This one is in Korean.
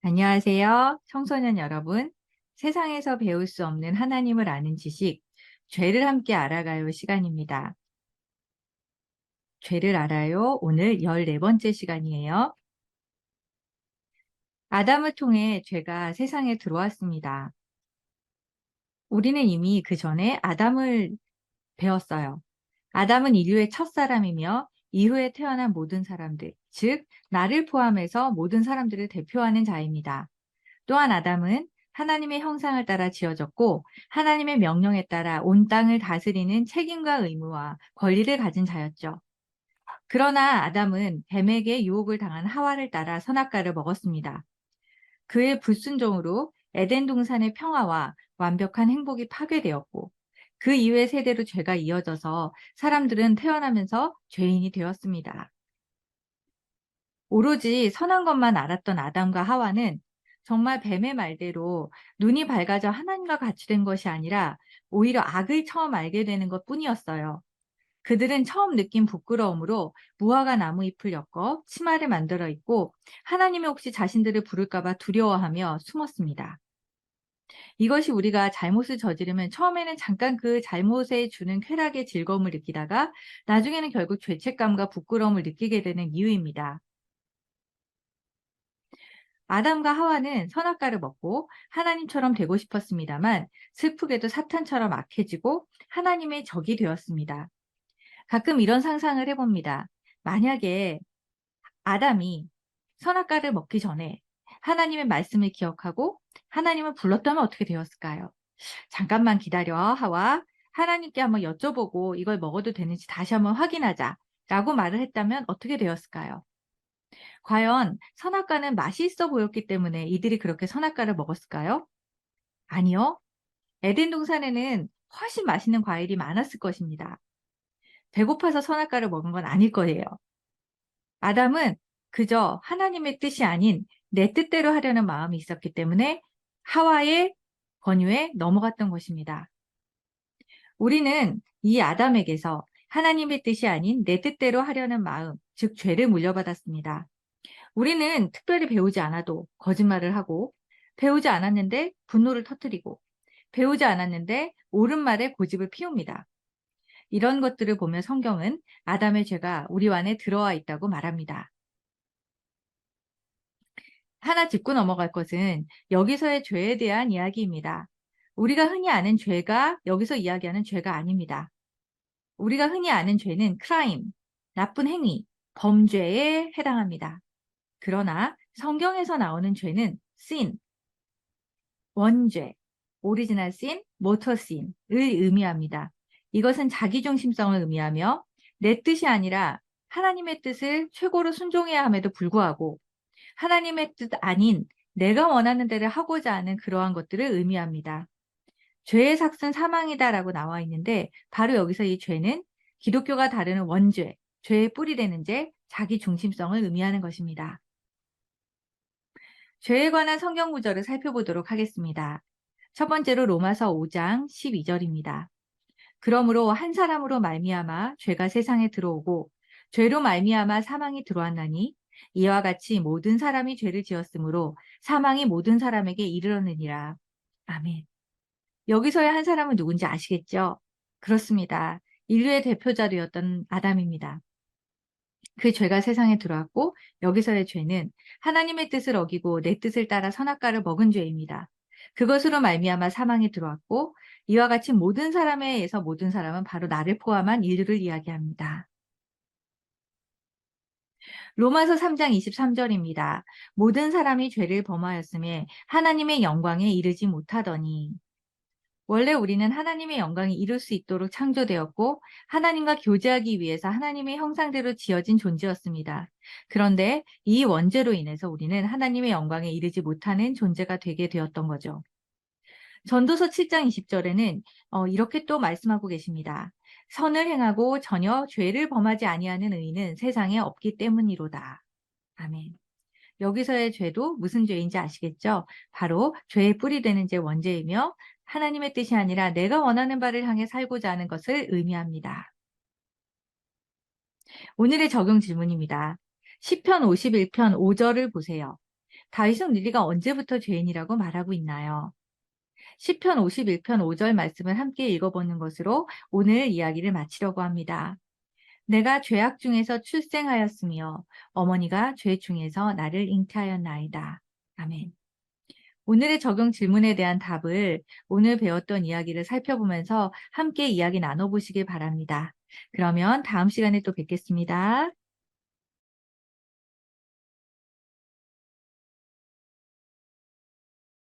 안녕하세요. 청소년 여러분. 세상에서 배울 수 없는 하나님을 아는 지식, 죄를 함께 알아가요 시간입니다. 죄를 알아요. 오늘 14번째 시간이에요. 아담을 통해 죄가 세상에 들어왔습니다. 우리는 이미 그 전에 아담을 배웠어요. 아담은 인류의 첫사람이며 이후에 태어난 모든 사람들, 즉 나를 포함해서 모든 사람들을 대표하는 자입니다. 또한 아담은 하나님의 형상을 따라 지어졌고 하나님의 명령에 따라 온 땅을 다스리는 책임과 의무와 권리를 가진 자였죠. 그러나 아담은 뱀에게 유혹을 당한 하와를 따라 선악과를 먹었습니다. 그의 불순종으로 에덴 동산의 평화와 완벽한 행복이 파괴되었고 그 이후의 세대로 죄가 이어져서 사람들은 태어나면서 죄인이 되었습니다. 오로지 선한 것만 알았던 아담과 하와는 정말 뱀의 말대로 눈이 밝아져 하나님과 같이 된 것이 아니라 오히려 악을 처음 알게 되는 것뿐이었어요. 그들은 처음 느낀 부끄러움으로 무화과 나무 잎을 엮어 치마를 만들어 입고 하나님이 혹시 자신들을 부를까 봐 두려워하며 숨었습니다. 이것이 우리가 잘못을 저지르면 처음에는 잠깐 그 잘못에 주는 쾌락의 즐거움을 느끼다가 나중에는 결국 죄책감과 부끄러움을 느끼게 되는 이유입니다. 아담과 하와는 선악과를 먹고 하나님처럼 되고 싶었습니다만 슬프게도 사탄처럼 악해지고 하나님의 적이 되었습니다. 가끔 이런 상상을 해봅니다. 만약에 아담이 선악과를 먹기 전에 하나님의 말씀을 기억하고 하나님을 불렀다면 어떻게 되었을까요? 잠깐만 기다려, 하와. 하나님께 한번 여쭤보고 이걸 먹어도 되는지 다시 한번 확인하자. 라고 말을 했다면 어떻게 되었을까요? 과연 선악과는 맛이 있어 보였기 때문에 이들이 그렇게 선악과를 먹었을까요? 아니요. 에덴 동산에는 훨씬 맛있는 과일이 많았을 것입니다. 배고파서 선악과를 먹은 건 아닐 거예요. 아담은 그저 하나님의 뜻이 아닌 내 뜻대로 하려는 마음이 있었기 때문에 하와의 권유에 넘어갔던 것입니다. 우리는 이 아담에게서 하나님의 뜻이 아닌 내 뜻대로 하려는 마음, 즉 죄를 물려받았습니다. 우리는 특별히 배우지 않아도 거짓말을 하고, 배우지 않았는데 분노를 터뜨리고, 배우지 않았는데 옳은 말에 고집을 피웁니다. 이런 것들을 보면 성경은 아담의 죄가 우리 안에 들어와 있다고 말합니다. 하나 짚고 넘어갈 것은 여기서의 죄에 대한 이야기입니다. 우리가 흔히 아는 죄가 여기서 이야기하는 죄가 아닙니다. 우리가 흔히 아는 죄는 크라임, 나쁜 행위, 범죄에 해당합니다. 그러나 성경에서 나오는 죄는 sin, 원죄, 오리지널 씬, 모터 씬을 의미합니다. 이것은 자기중심성을 의미하며 내 뜻이 아니라 하나님의 뜻을 최고로 순종해야 함에도 불구하고 하나님의 뜻 아닌 내가 원하는 대로 하고자 하는 그러한 것들을 의미합니다. 죄의 삭은 사망이다라고 나와 있는데 바로 여기서 이 죄는 기독교가 다루는 원죄, 죄의 뿌리 되는 죄, 자기중심성을 의미하는 것입니다. 죄에 관한 성경 구절을 살펴보도록 하겠습니다. 첫 번째로 로마서 5장 12절입니다. 그러므로 한 사람으로 말미암아 죄가 세상에 들어오고 죄로 말미암아 사망이 들어왔나니 이와 같이 모든 사람이 죄를 지었으므로 사망이 모든 사람에게 이르렀느니라. 아멘. 여기서의 한 사람은 누군지 아시겠죠? 그렇습니다. 인류의 대표자되었던 아담입니다. 그 죄가 세상에 들어왔고 여기서의 죄는 하나님의 뜻을 어기고 내 뜻을 따라 선악과를 먹은 죄입니다. 그것으로 말미암아 사망이 들어왔고 이와 같이 모든 사람에 의해서 모든 사람은 바로 나를 포함한 인류를 이야기합니다. 로마서 3장 23절입니다. 모든 사람이 죄를 범하였음에 하나님의 영광에 이르지 못하더니 원래 우리는 하나님의 영광이 이룰 수 있도록 창조되었고 하나님과 교제하기 위해서 하나님의 형상대로 지어진 존재였습니다. 그런데 이 원죄로 인해서 우리는 하나님의 영광에 이르지 못하는 존재가 되게 되었던 거죠. 전도서 7장 20절에는 이렇게 또 말씀하고 계십니다. 선을 행하고 전혀 죄를 범하지 아니하는 의인은 세상에 없기 때문이로다. 아멘. 여기서의 죄도 무슨 죄인지 아시겠죠? 바로 죄의 뿌리 되는 죄 원죄이며 하나님의 뜻이 아니라 내가 원하는 바를 향해 살고자 하는 것을 의미합니다. 오늘의 적용 질문입니다. 시편 51편 5절을 보세요. 다윗은 우리가 언제부터 죄인이라고 말하고 있나요? 시편 51편 5절 말씀을 함께 읽어보는 것으로 오늘 이야기를 마치려고 합니다. 내가 죄악 중에서 출생하였으며 어머니가 죄 중에서 나를 잉태하였나이다. 아멘. 오늘의 적용 질문에 대한 답을 오늘 배웠던 이야기를 살펴보면서 함께 이야기 나눠보시길 바랍니다. 그러면 다음 시간에 또 뵙겠습니다.